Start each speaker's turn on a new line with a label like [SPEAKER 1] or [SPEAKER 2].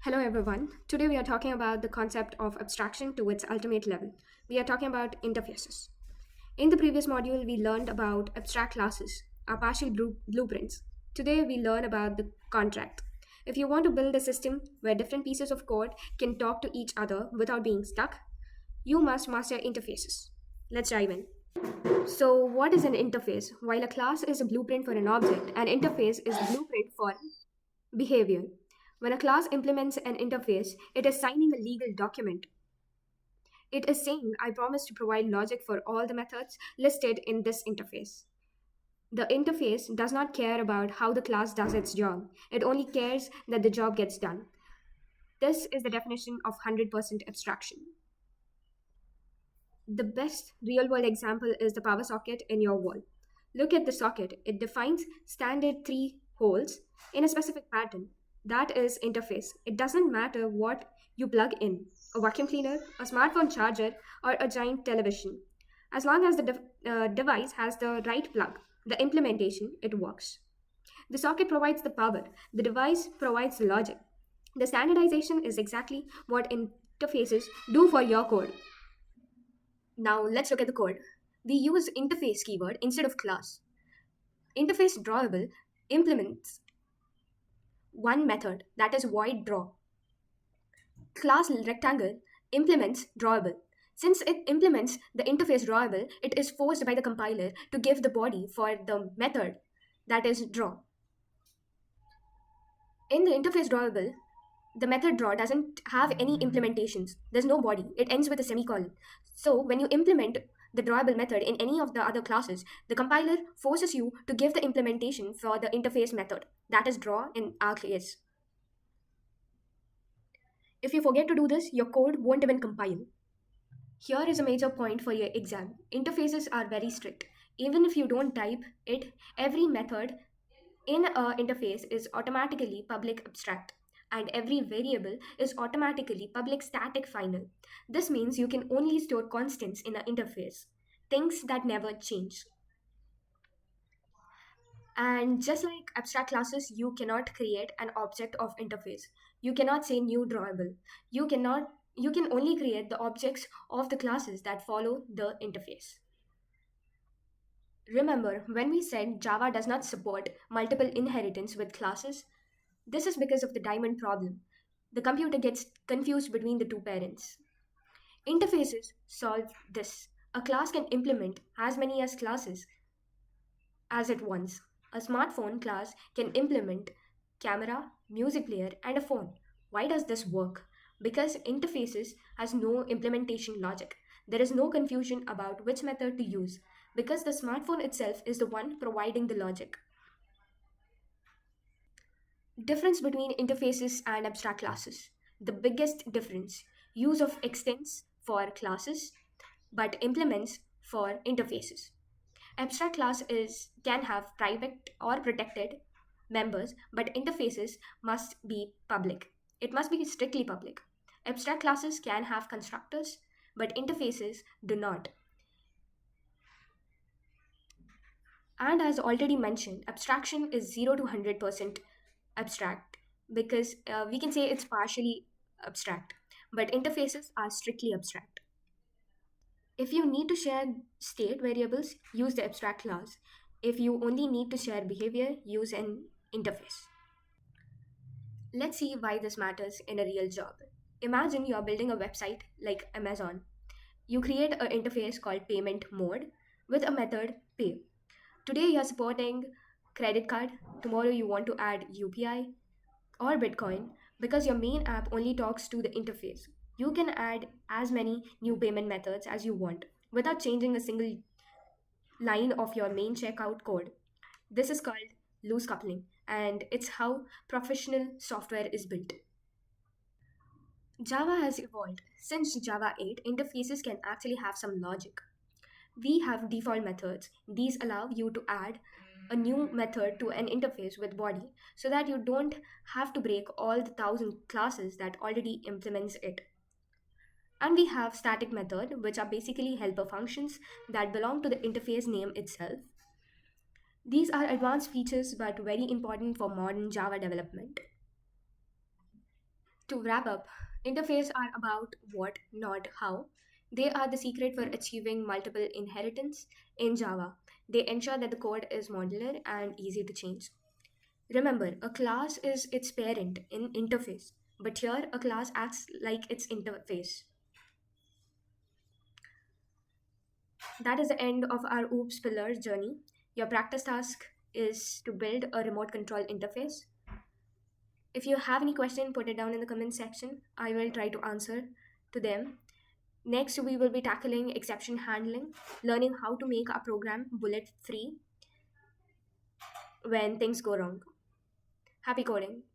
[SPEAKER 1] Hello, everyone. Today we are talking about the concept of abstraction to its ultimate level. We are talking about interfaces. In the previous module, we learned about abstract classes, our partial blueprints. Today, we learn about the contract. If you want to build a system where different pieces of code can talk to each other without being stuck, you must master interfaces. Let's dive in. So, what is an interface? While a class is a blueprint for an object, an interface is the blueprint for behavior. When a class implements an interface, it is signing a legal document. It is saying, I promise to provide logic for all the methods listed in this interface. The interface does not care about how the class does its job, it only cares that the job gets done. This is the definition of 100% abstraction. The best real world example is the power socket in your wall. Look at the socket, it defines standard three holes in a specific pattern. That is interface. It doesn't matter what you plug in, a vacuum cleaner, a smartphone charger, or a giant television. As long as the device has the right plug, the implementation, it works. The socket provides the power, the device provides the logic. The standardization is exactly what interfaces do for your code. Now let's look at the code. We use interface keyword instead of class. Interface drawable implements one method, that is void draw. Class rectangle implements drawable. Since it implements the interface drawable, it is forced by the compiler to give the body for the method, that is draw. In the interface drawable, the method draw doesn't have any implementations. There's no body. It ends with a semicolon. So when you implement the drawable method in any of the other classes, the compiler forces you to give the implementation for the interface method, that is draw in our case. If you forget to do this, your code won't even compile. Here is a major point for your exam. Interfaces are very strict. Even if you don't type it, every method in an interface is automatically public abstract, and every variable is automatically public static final. This means you can only store constants in an interface, things that never change. And just like abstract classes, you cannot create an object of interface. You cannot say new drawable. You can only create the objects of the classes that follow the interface. Remember, when we said Java does not support multiple inheritance with classes, this is because of the diamond problem. The computer gets confused between the two parents. Interfaces solve this. A class can implement as many as classes as it wants. A smartphone class can implement camera, music player, and a phone. Why does this work? Because interfaces has no implementation logic. There is no confusion about which method to use because the smartphone itself is the one providing the logic. Difference between interfaces and abstract classes. The biggest difference, use of extents for classes but implements for interfaces. Abstract class is can have private or protected members, but interfaces must be public. It must be strictly public. Abstract classes can have constructors, but interfaces do not. And as already mentioned, abstraction is 0 to 100% abstract because we can say it's partially abstract, but interfaces are strictly abstract. If you need to share state variables, use the abstract class. If you only need to share behavior, use an interface. Let's see why this matters in a real job. Imagine you are building a website like Amazon. You create an interface called payment mode with a method pay. Today you are supporting credit card, tomorrow you want to add UPI or Bitcoin because your main app only talks to the interface. You can add as many new payment methods as you want without changing a single line of your main checkout code. This is called loose coupling, and it's how professional software is built. Java has evolved. Since Java 8, interfaces can actually have some logic. We have default methods. These allow you to add a new method to an interface with body so that you don't have to break all the thousand classes that already implements it. And we have static method, which are basically helper functions that belong to the interface name itself. These are advanced features but very important for modern Java development. To wrap up, interfaces are about what, not how. They are the secret for achieving multiple inheritance in Java. They ensure that the code is modular and easy to change. Remember, a class is its parent in interface, but here a class acts like its interface. That is the end of our OOPS Pillars journey. Your practice task is to build a remote control interface. If you have any question, put it down in the comment section. I will try to answer to them. Next, we will be tackling exception handling, learning how to make a program bullet free when things go wrong. Happy coding!